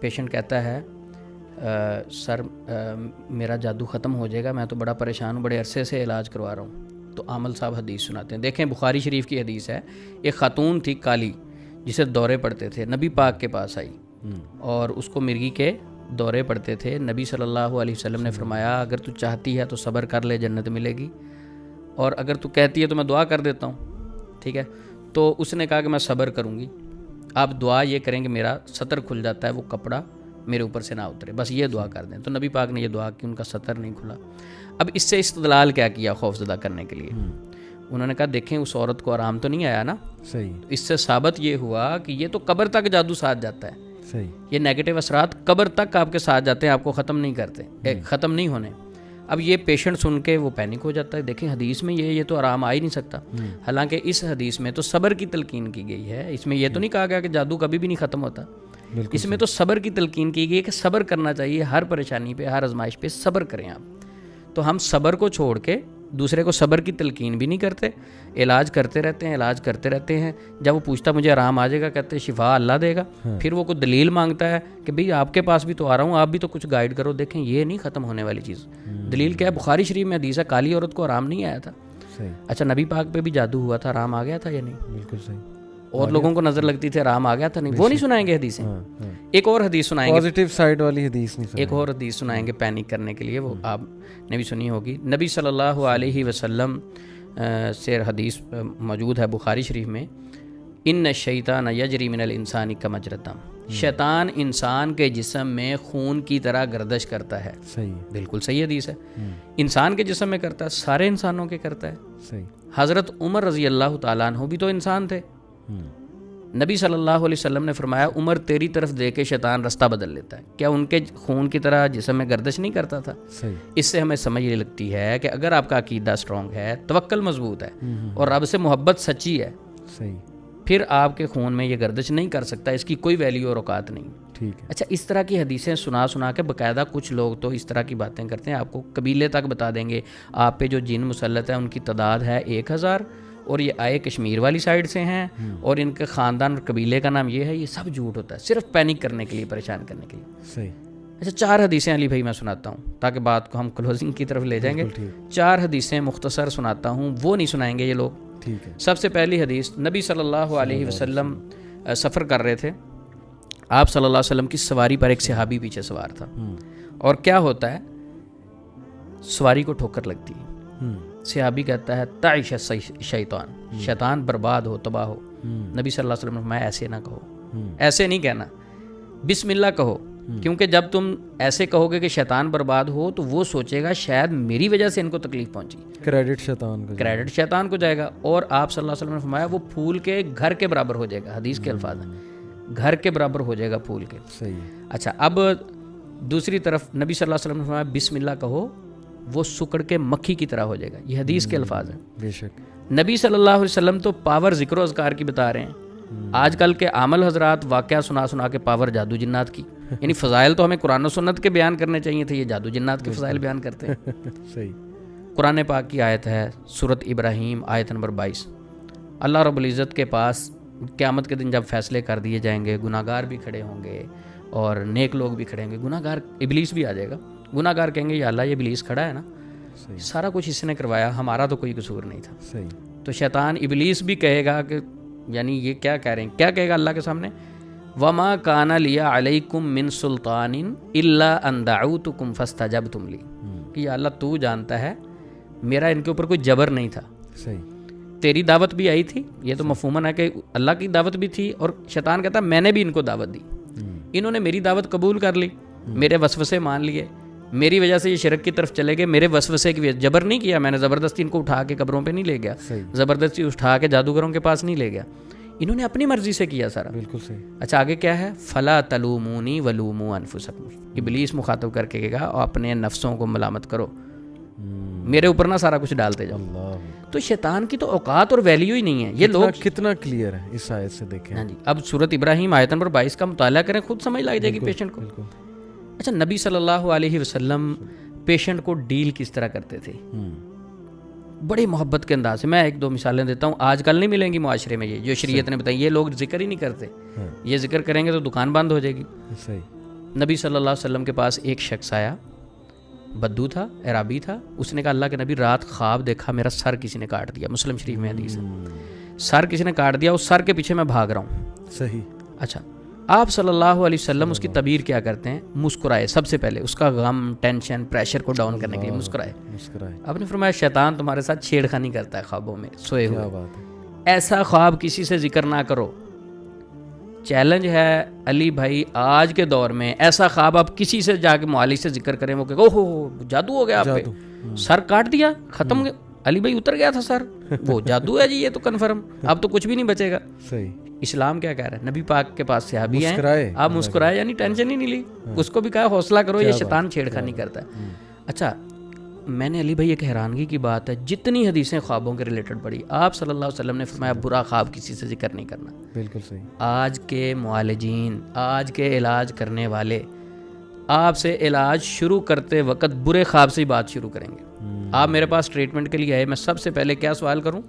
Patient کہتا ہے سر میرا جادو ختم ہو جائے گا، میں تو بڑا پریشان ہوں، بڑے عرصے سے علاج کروا رہا ہوں. تو عامل صاحب حدیث سناتے ہیں. دیکھیں بخاری شریف کی حدیث ہے. ایک خاتون تھی کالی جسے دورے پڑتے تھے، نبی پاک کے پاس آئی اور اس کو مرغی کے دورے پڑتے تھے. نبی صلی اللہ علیہ وسلم نے فرمایا اگر تو چاہتی ہے تو صبر کر لے، جنت ملے گی، اور اگر تو کہتی ہے تو میں دعا کر دیتا ہوں. ٹھیک ہے. تو اس نے کہا کہ میں صبر کروں گی. آپ دعا یہ کریں کہ میرا سطر کھل جاتا ہے، وہ کپڑا میرے اوپر سے نہ اترے، بس یہ دعا کر دیں. تو نبی پاک نے یہ دعا کی، ان کا سطر نہیں کھلا. اب اس سے استدلال کیا کیا خوف زدہ کرنے کے لیے؟ انہوں نے کہا دیکھیں اس عورت کو آرام تو نہیں آیا نا. صحیح. اس سے ثابت یہ ہوا کہ یہ تو قبر تک جادو ساتھ جاتا ہے. صحیح. یہ نیگیٹو اثرات قبر تک آپ کے ساتھ جاتے ہیں، آپ کو ختم نہیں کرتے، ختم نہیں ہونے. اب یہ پیشنٹ سن کے وہ پینک ہو جاتا ہے. دیکھیں حدیث میں یہ تو آرام آ ہی نہیں سکتا. حالانکہ اس حدیث میں تو صبر کی تلقین کی گئی ہے. اس میں یہ تو نہیں کہا گیا کہ جادو کبھی بھی نہیں ختم ہوتا. اس میں تو صبر کی تلقین کی گئی ہے کہ صبر کرنا چاہیے، ہر پریشانی پہ، ہر آزمائش پہ صبر کریں آپ. تو ہم صبر کو چھوڑ کے دوسرے کو صبر کی تلقین بھی نہیں کرتے، علاج کرتے رہتے ہیں. جب وہ پوچھتا مجھے آرام آ جائے گا، کہتے شفا اللہ دے گا. پھر وہ کوئی دلیل مانگتا ہے کہ بھئی آپ کے پاس بھی تو آ رہا ہوں، آپ بھی تو کچھ گائیڈ کرو. دیکھیں یہ نہیں ختم ہونے والی چیز. دلیل کیا ہے؟ بخاری شریف میں حدیث ہے کالی عورت کو آرام نہیں آیا تھا. اچھا نبی پاک پہ بھی جادو ہوا تھا، آرام آ گیا تھا یا نہیں؟ بالکل صحیح. اور لوگوں کو نظر لگتی تھی آرام آ گیا تھا، نہیں. وہ نہیں سنائیں گے حدیثیں. ایک اور حدیث سنائیں گے، پازیٹیو سائیڈ والی حدیث نہیں. ایک اور حدیث سنائیں گے پینک کرنے کے لیے، وہ آپ نے بھی سنی ہوگی. نبی صلی اللہ علیہ وسلم سے حدیث موجود ہے بخاری شریف میں، ان الشیطان یجری من الانسان کمجری الدم. شیطان انسان کے جسم میں خون کی طرح گردش کرتا ہے. صحیح. بالکل صحیح حدیث ہے. انسان کے جسم میں کرتا ہے، سارے انسانوں کے کرتا ہے. صحیح. حضرت عمر رضی اللہ تعالیٰ عنہ بھی تو انسان تھے. نبی صلی اللہ علیہ وسلم نے فرمایا عمر تیری طرف دے کے شیطان رستہ بدل لیتا ہے. کیا ان کے خون کی طرح جسم میں گردش نہیں کرتا تھا؟ صحیح. اس سے ہمیں سمجھ یہ لگتی ہے کہ اگر آپ کا عقیدہ اسٹرانگ ہے، توکل مضبوط ہے اور رب سے محبت سچی ہے، صحیح، پھر آپ کے خون میں یہ گردش نہیں کر سکتا. اس کی کوئی ویلیو اور اوقات نہیں. ٹھیک ہے. اچھا اس طرح کی حدیثیں سنا کے باقاعدہ کچھ لوگ تو اس طرح کی باتیں کرتے ہیں، آپ کو قبیلے تک بتا دیں گے آپ پہ جو جن مسلط ہیں ان کی تعداد ہے 1000 اور یہ آئے کشمیر والی سائڈ سے ہیں اور ان کے خاندان اور قبیلے کا نام یہ ہے. یہ سب جھوٹ ہوتا ہے، صرف پینک کرنے کے لیے، پریشان کرنے کے لیے. صحیح. اچھا 4 حدیثیں علی بھائی میں سناتا ہوں تاکہ بات کو ہم کلوزنگ کی طرف لے جائیں گے. 4 حدیثیں مختصر سناتا ہوں، وہ نہیں سنائیں گے یہ لوگ. ٹھیک ہے. سب سے پہلی حدیث، نبی صلی اللہ علیہ وسلم سفر کر رہے تھے. آپ صلی اللہ علیہ وسلم کی سواری پر ایک صحابی پیچھے سوار تھا، اور کیا ہوتا ہے سواری کو ٹھوکر لگتی ہے. صحابی کہتا ہے تعیش شیطان، شیطان برباد ہو، تباہ ہو. نبی صلی اللہ علیہ وسلم نے فرمایا ایسے نہ کہو، ایسے نہیں کہنا، بسم اللہ کہو. کیونکہ جب تم ایسے کہو گے کہ شیطان برباد ہو تو وہ سوچے گا شاید میری وجہ سے ان کو تکلیف پہنچی، کریڈٹ شیطان کو جائے گا. اور آپ صلی اللہ علیہ وسلم نے فرمایا وہ پھول کے گھر کے برابر ہو جائے گا. حدیث کے الفاظ ہیں گھر کے برابر ہو جائے گا پھول کے. صحیح. اچھا اب دوسری طرف نبی صلی اللہ علیہ وسلم نے فرمایا بسم اللہ کہو، وہ سکڑ کے مکھی کی طرح ہو جائے گا. یہ حدیث کے الفاظ ہیں. بے شک. نبی صلی اللہ علیہ وسلم تو پاور ذکر و اذکار کی بتا رہے ہیں. آج کل کے عامل حضرات واقعہ سنا کے پاور جادو جنات کی، یعنی فضائل تو ہمیں قرآن و سنت کے بیان کرنے چاہیے تھے، یہ جادو جنات کے فضائل بیان کرتے ہیں. صحیح. قرآن پاک کی آیت ہے سورۃ ابراہیم آیت نمبر 22. اللہ رب العزت کے پاس قیامت کے دن جب فیصلے کر دیے جائیں گے، گناہ گار بھی کھڑے ہوں گے اور نیک لوگ بھی کھڑے ہوں گے. گناہ گار ابلیس بھی آ جائے گا. گناہ گار کہیں گے یا اللہ یہ ابلیس کھڑا ہے نا، سارا کچھ اس نے کروایا، ہمارا تو کوئی قصور نہیں تھا. صحیح. تو شیطان ابلیس بھی کہے گا کہ یعنی یہ کیا کہہ رہے ہیں، کیا کہے گا اللہ کے سامنے، وما کان لی علیکم من سلطان الا ان دعوتکم فاستجبتم لی، کہ یا اللہ تو جانتا ہے میرا ان کے اوپر کوئی جبر نہیں تھا. صحیح. تیری دعوت بھی آئی تھی، یہ تو مفہوماً ہے کہ اللہ کی دعوت بھی تھی، اور شیطان کہتا میں نے بھی ان کو دعوت دی، انہوں نے میری دعوت قبول کر لی، میرے وسوسے مان لیے، میری وجہ سے یہ شرک کی طرف چلے گئے، میرے وسوسے کی جبر نہیں کیا میں نے، زبردستی ان کو اٹھا کے قبروں پہ نہیں لے گیا، زبردستی اٹھا کے جادوگروں کے پاس نہیں لے گیا، انہوں نے اپنی مرضی سے کیا سارا. بالکل صحیح. اچھا آگے کیا ہے، فلا تلومونی ولوموا انفسکم، ابلیس مخاطب کر کے کہے گا اپنے نفسوں کو ملامت کرو، میرے اوپر نہ سارا کچھ ڈالتے جاؤ. تو شیطان کی تو اوقات اور ویلیو ہی نہیں ہے. یہ لوگ کتنا کلیئر ہے اس آیت سے دیکھیں. ہاں جی. اب سورۃ ابراہیم آیت نمبر 22 کا مطالعہ کریں، خود سمجھ لگ جائے گی پیشنٹ کو. اچھا نبی صلی اللہ علیہ وسلم پیشنٹ کو ڈیل کس طرح کرتے تھے؟ بڑی محبت کے انداز سے. میں ایک دو مثالیں دیتا ہوں, آج کل نہیں ملیں گی معاشرے میں یہ جو شریعت نے بتائی. یہ لوگ ذکر ہی نہیں کرتے, یہ ذکر کریں گے تو دکان بند ہو جائے گی. نبی صلی اللہ علیہ وسلم کے پاس ایک شخص آیا, بدو تھا, عرابی تھا. اس نے کہا اللہ کے نبی رات خواب دیکھا میرا سر کسی نے کاٹ دیا. مسلم شریف میں حدیث ہے, سر کسی نے کاٹ دیا, اس سر کے پیچھے میں بھاگ رہا ہوں. صحیح. اچھا, آپ صلی اللہ علیہ وسلم اس کی تعبیر کیا کرتے ہیں؟ مسکرائے. سب سے پہلے اس کا غم, ٹینشن, پریشر کو ڈاؤن کرنے کے لیے مسکرائے. آپ نے فرمایا شیطان تمہارے ساتھ چھیڑخانی کرتا ہے خوابوں میں سوئے ہوئے. ایسا خواب کسی سے ذکر نہ کرو. چیلنج ہے علی بھائی آج کے دور میں, ایسا خواب آپ کسی سے جا کے معالج سے ذکر کریں, وہ کہ اوہ ہو جادو ہو گیا آپ پہ, سر کاٹ دیا, ختم گیا علی بھائی, اتر گیا تھا سر, وہ جادو ہے جی, یہ تو کنفرم, اب تو کچھ بھی نہیں بچے گا. صحیح. اسلام کیا کہہ رہا ہے؟ نبی پاک کے پاس صحابی ہیں, آپ مسکرائے, یعنی ٹینشن ہی نہیں لی. اس کو بھی کہا حوصلہ کرو, یہ شیطان چھیڑخانی کرتا ہے. اچھا, میں نے علی بھائی ایک حیرانگی کی بات ہے, جتنی حدیثیں خوابوں کے ریلیٹڈ پڑھی, آپ صلی اللہ علیہ وسلم نے فرمایا برا خواب کسی سے ذکر نہیں کرنا. بالکل صحیح. آج کے معالجین, آج کے علاج کرنے والے آپ سے علاج شروع کرتے وقت برے خواب سے ہی بات شروع کریں گے. آپ میرے پاس ٹریٹمنٹ کے لیے آئے, میں سب سے پہلے کیا سوال کروں؟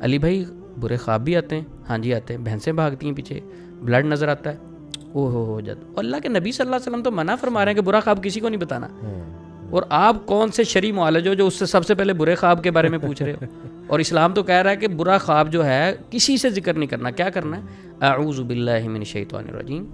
علی بھائی برے خواب بھی آتے ہیں؟ ہاں جی آتے ہیں. بھینسیں بھاگتی ہیں پیچھے, بلڈ نظر آتا ہے, او ہو جد. اور اللہ کے نبی صلی اللہ علیہ وسلم تو منع فرما رہے ہیں کہ برا خواب کسی کو نہیں بتانا. اور آپ کون سے شرعی معالج ہو جو اس سے سب سے پہلے برے خواب کے بارے میں پوچھ رہے ہو؟ اور اسلام تو کہہ رہا ہے کہ برا خواب جو ہے کسی سے ذکر نہیں کرنا. کیا کرنا ہے؟ اعوذ باللہ من الشیطان الرجیم,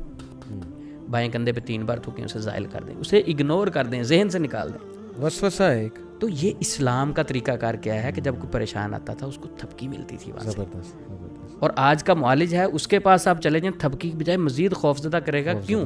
بائیں کندھے پہ 3 بار تھوکیں, اسے زائل کر دیں, اسے اگنور کر دیں, ذہن سے نکال دیں. وسوسہ ہے ایک. تو یہ اسلام کا طریقہ کار کیا ہے کہ جب کوئی پریشان آتا تھا اس کو تھپکی ملتی تھی وہاں سے. اور آج کا معالج ہے, اس کے پاس آپ چلے جائیں, تھپکی کی بجائے مزید خوفزدہ کرے گا. کیوں؟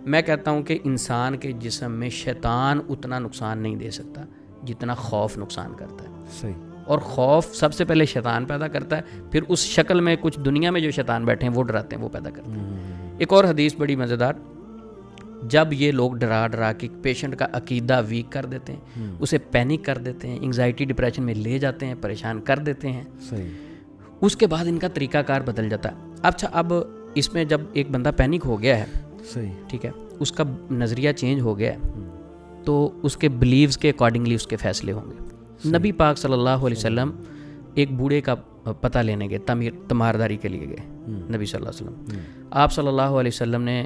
میں کہتا ہوں کہ انسان کے جسم میں شیطان اتنا نقصان نہیں دے سکتا جتنا خوف نقصان کرتا ہے. صحیح. اور خوف سب سے پہلے شیطان پیدا کرتا ہے, پھر اس شکل میں کچھ دنیا میں جو شیطان بیٹھے ہیں وہ ڈراتے ہیں, وہ پیدا کرتے ہیں. ایک اور حدیث بڑی مزیدار, جب یہ لوگ ڈرا کے پیشنٹ کا عقیدہ ویک کر دیتے ہیں, اسے پینک کر دیتے ہیں, انگزائٹی ڈپریشن میں لے جاتے ہیں, پریشان کر دیتے ہیں, اس کے بعد ان کا طریقہ کار بدل جاتا ہے. اچھا, اب اس میں جب ایک بندہ پینک ہو گیا ہے, ٹھیک ہے, اس کا نظریہ چینج ہو گیا ہے, تو اس کے بلیوز کے اکارڈنگلی اس کے فیصلے ہوں گے. نبی پاک صلی اللہ علیہ وسلم ایک بوڑھے کا پتہ لینے گئے, تمارداری کے لیے گئے نبی صلی اللہ علیہ وسلم. آپ صلی اللہ علیہ وسلم نے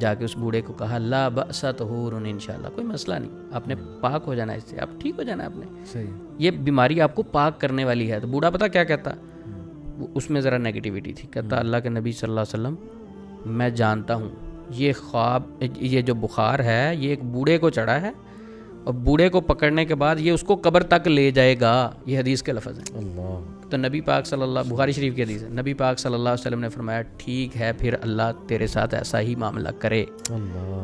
جا کے اس بوڑھے کو کہا لا بأس طہور انشاءاللہ, کوئی مسئلہ نہیں, آپ نے پاک ہو جانا ہے, اس سے آپ ٹھیک ہو جانا ہے, آپ نے یہ بیماری آپ کو پاک کرنے والی ہے. تو بوڑھا پتہ کیا کہتا, اس میں ذرا نیگیٹیوٹی تھی, کہتا اللہ کے نبی صلی اللہ علیہ وسلم میں جانتا ہوں یہ خواب, یہ جو بخار ہے یہ ایک بوڑھے کو چڑھا ہے, اور بوڑھے کو پکڑنے کے بعد یہ اس کو قبر تک لے جائے گا. یہ حدیث کے لفظ ہیں. تو نبی پاک صلی اللہ, بخاری شریف کی حدیث ہے, نبی پاک صلی اللہ علیہ وسلم نے فرمایا ٹھیک ہے پھر اللہ تیرے ساتھ ایسا ہی معاملہ کرے.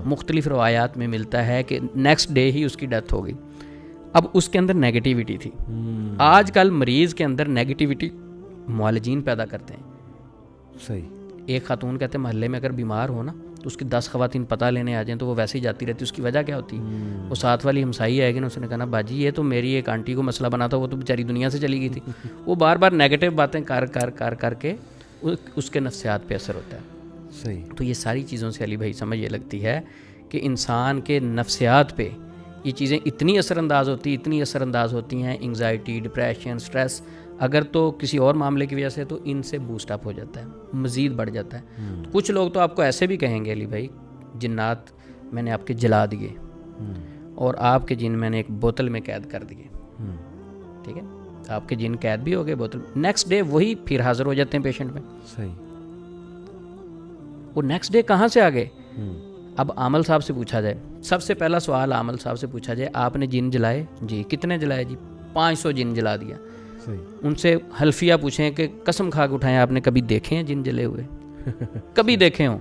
مختلف روایات میں ملتا ہے کہ نیکسٹ ڈے ہی اس کی ڈیتھ ہو گئی. اب اس کے اندر نیگیٹیوٹی تھی. آج کل مریض کے اندر نیگیٹیوٹی معالجین پیدا کرتے ہیں. صحیح. ایک خاتون کہتے ہیں محلے میں اگر بیمار ہو نا تو اس کی 10 خواتین پتہ لینے آ جائیں تو وہ ویسے ہی جاتی رہتی. اس کی وجہ کیا ہوتی؟ وہ ساتھ والی ہمسائی آئے گی نا, اس نے کہا باجی یہ تو میری ایک آنٹی کو مسئلہ بنا تھا, وہ تو بیچاری دنیا سے چلی گئی تھی. وہ بار بار نیگیٹو باتیں کر کے اس کے نفسیات پہ اثر ہوتا ہے. صحیح. تو یہ ساری چیزوں سے علی بھائی سمجھ یہ لگتی ہے کہ انسان کے نفسیات پہ یہ چیزیں اتنی اثر انداز ہوتی ہیں, انگزائٹی, ڈپریشن, سٹریس, اگر تو کسی اور معاملے کی وجہ سے تو ان سے بوسٹ اپ ہو جاتا ہے, مزید بڑھ جاتا ہے. کچھ لوگ تو آپ کو ایسے بھی کہیں گے علی بھائی جنات میں نے آپ کے جلا دیے اور آپ کے جن میں نے ایک بوتل میں قید کر دیے. ٹھیک ہے, آپ کے جن قید بھی ہو گئے بوتل, نیکسٹ ڈے وہی پھر حاضر ہو جاتے ہیں پیشنٹ میں. صحیح. وہ نیکسٹ ڈے کہاں سے آ گئے؟ اب عامل صاحب سے پوچھا جائے, سب سے پہلا سوال عامل صاحب سے پوچھا جائے آپ نے جن جلائے؟ جی. کتنے جلائے؟ جی 500 جن جلا دیا. ان سے حلفیہ پوچھیں کہ قسم کھا کے اٹھائیں آپ نے کبھی دیکھے ہیں جن جلے ہوئے؟ کبھی دیکھے ہوں؟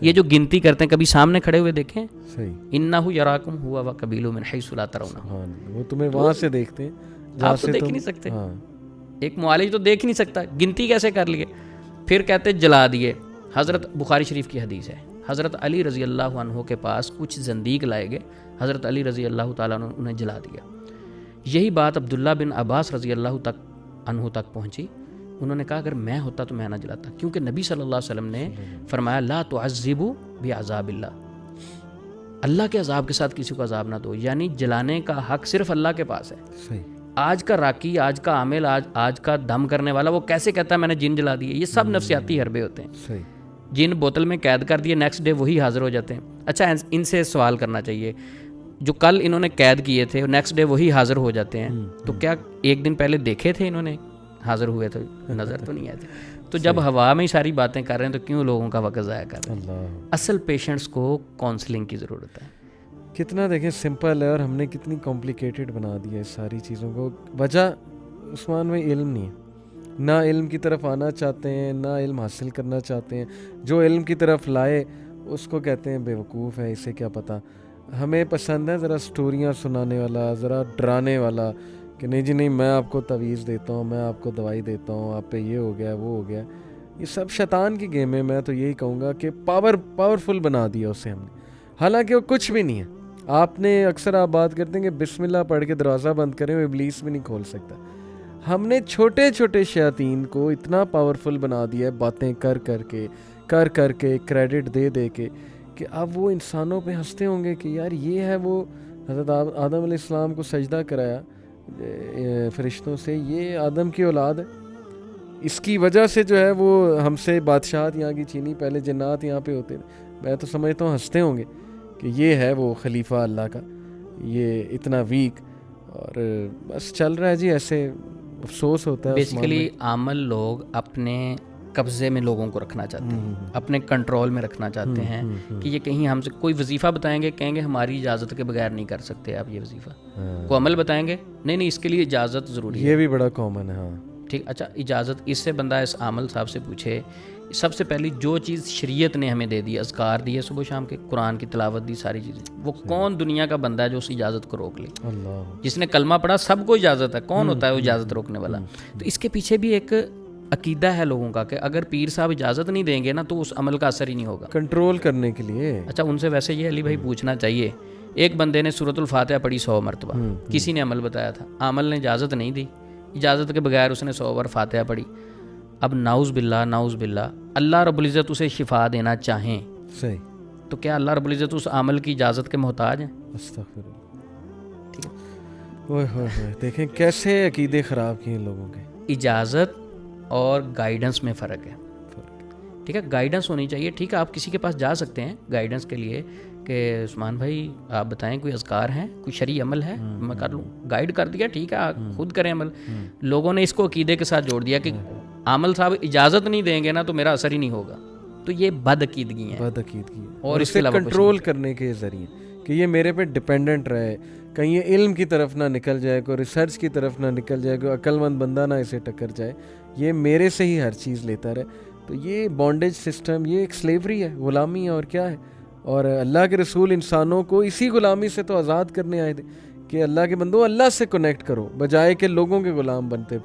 یہ جو گنتی کرتے ہیں کبھی سامنے کھڑے ہوئے دیکھیں؟ انہ یراکم ہوا وقبیل من حیث لا ترونہم, وہ تمہیں وہاں سے دیکھتے ہیں, آپ تو دیکھ نہیں سکتے. ایک معالج تو دیکھ نہیں سکتا, گنتی کیسے کر لیے؟ پھر کہتے جلا دیے. حضرت بخاری شریف کی حدیث ہے, حضرت علی رضی اللہ عنہ کے پاس کچھ زندیق لائے گئے, حضرت علی رضی اللہ تعالیٰ عنہ انہیں جلا دیا. یہی بات عبداللہ بن عباس رضی اللہ عنہ تک پہنچی. انہوں نے کہا اگر میں ہوتا تو میں نہ جلاتا, کیونکہ نبی صلی اللہ علیہ وسلم نے فرمایا لا تعذبوا بعذاب اللہ, اللہ کے عذاب کے ساتھ کسی کو عذاب نہ دو, یعنی جلانے کا حق صرف اللہ کے پاس ہے. آج کا راکی، آج کا عامل، آج کا دم کرنے والا وہ کیسے کہتا ہے میں نے جن جلا دیے؟ یہ سب نفسیاتی حربے ہوتے ہیں. صحیح. جن بوتل میں قید کر دیے، نیکسٹ ڈے وہی حاضر ہو جاتے ہیں. اچھا ان سے سوال کرنا چاہیے، جو کل انہوں نے قید کیے تھے نیکسٹ ڈے وہی حاضر ہو جاتے ہیں، تو کیا ایک دن پہلے دیکھے تھے انہوں نے حاضر ہوئے تو نظر تو نہیں آئے تھے؟ تو جب ہوا میں ہی ساری باتیں کر رہے ہیں تو کیوں لوگوں کا وقت ضائع کر رہے ہیں؟ اصل پیشنٹس کو کاؤنسلنگ کی ضرورت ہے. کتنا دیکھیں سمپل ہے اور ہم نے کتنی کمپلیکیٹڈ بنا دیا ہے ساری چیزوں کو. وجہ عثمان میں علم نہیں ہے، نہ علم کی طرف آنا چاہتے ہیں، نہ علم حاصل کرنا چاہتے ہیں. جو علم کی طرف لائے اس کو کہتے ہیں بیوقوف ہے، اسے کیا پتہ. ہمیں پسند ہے ذرا سٹوریاں سنانے والا، ذرا ڈرانے والا، کہ نہیں جی نہیں میں آپ کو تعویذ دیتا ہوں، میں آپ کو دوائی دیتا ہوں، آپ پہ یہ ہو گیا وہ ہو گیا. یہ سب شیطان کی گیم ہے. میں تو یہی کہوں گا کہ پاورفل بنا دیا اسے ہم نے، حالانکہ وہ کچھ بھی نہیں ہے. آپ نے اکثر آپ بات کرتے ہیں کہ بسم اللہ پڑھ کے دروازہ بند کریں، وہ ابلیس بھی نہیں کھول سکتا. ہم نے چھوٹے چھوٹے شیاطین کو اتنا پاورفل بنا دیا ہے، باتیں کر کے کریڈٹ دے کے، کہ اب وہ انسانوں پہ ہنستے ہوں گے کہ یار یہ ہے وہ حضرت آدم علیہ السلام کو سجدہ کرایا فرشتوں سے، یہ آدم کی اولاد ہے، اس کی وجہ سے جو ہے وہ ہم سے بادشاہت یہاں کی چھینی. پہلے جنات یہاں پہ ہوتے تھے. میں تو سمجھتا ہوں ہنستے ہوں گے کہ یہ ہے وہ خلیفہ اللہ کا، یہ اتنا ویک، اور بس چل رہا ہے جی ایسے. افسوس ہوتا ہے. بیسیکلی عامل لوگ اپنے قبضے میں لوگوں کو رکھنا چاہتے ہیں، اپنے کنٹرول میں رکھنا چاہتے ہیں کہ یہ کہیں ہم سے کوئی وظیفہ بتائیں گے، کہیں گے ہماری اجازت کے بغیر نہیں کر سکتے آپ یہ وظیفہ. کو عمل بتائیں گے، نہیں اس کے لیے اجازت ضروری ہے. یہ بھی بڑا کامن ہے. ہاں ٹھیک. اچھا اجازت اس سے بندہ اس عامل صاحب سے پوچھے، سب سے پہلی جو چیز شریعت نے ہمیں دے دی، اذکار دیے صبح شام کے، قرآن کی تلاوت دی، ساری چیزیں، وہ کون دنیا کا بندہ ہے جو اس اجازت کو روک لے؟ اللہ. جس نے کلمہ پڑھا سب کو اجازت ہے، کون ہوتا ہے وہ اجازت روکنے والا؟ تو اس کے پیچھے بھی ایک عقیدہ ہے لوگوں کا کہ اگر پیر صاحب اجازت نہیں دیں گے نا تو اس عمل کا اثر ہی نہیں ہوگا، کنٹرول کرنے کے لیے. اچھا ان سے ویسے یہ علی بھائی پوچھنا چاہیے، ایک بندے نے سورۃ الفاتحہ پڑھی 100 مرتبہ، کسی نے عمل بتایا تھا، عامل نے اجازت نہیں دی، اجازت کے بغیر اس نے 100 بار فاتحہ پڑھی. اب نعوذ باللہ اللہ رب العزت اسے شفا دینا چاہیں، صحیح، تو کیا اللہ رب العزت اس عمل کی اجازت کے محتاج ہیں؟ استغفر اللہ. ٹھیک ہے. اوہ ہوئے دیکھیں کیسے عقیدے خراب کیے لوگوں کے. اجازت اور گائیڈنس میں فرق ہے. ٹھیک ہے، گائیڈنس ہونی چاہیے. ٹھیک ہے آپ کسی کے پاس جا سکتے ہیں گائیڈنس کے لیے کہ عثمان بھائی آپ بتائیں کوئی اذکار ہیں، کوئی شرعی عمل ہے، میں کر لوں. گائیڈ کر دیا، ٹھیک ہے آپ خود کریں عمل. لوگوں نے اس کو عقیدے کے ساتھ جوڑ دیا کہ عامل صاحب اجازت نہیں دیں گے نا تو میرا اثر ہی نہیں ہوگا. تو یہ بد عقیدگی ہے، اور اس سے کنٹرول کرنے کے ذریعے کہ یہ میرے پہ ڈپینڈنٹ رہے، کہیں یہ علم کی طرف نہ نکل جائے، کوئی ریسرچ کی طرف نہ نکل جائے، کوئی عقل مند بندہ نہ اسے ٹکر جائے، یہ میرے سے ہی ہر چیز لیتا رہے. تو یہ بانڈیج سسٹم، یہ ایک سلیوری ہے، غلامی ہے، اور کیا ہے. اور اللہ کے رسول انسانوں کو اسی غلامی سے تو آزاد کرنے آئے تھے کہ اللہ کے بندوں اللہ سے کنیکٹ کرو، بجائے کہ لوگوں کے غلام بنتے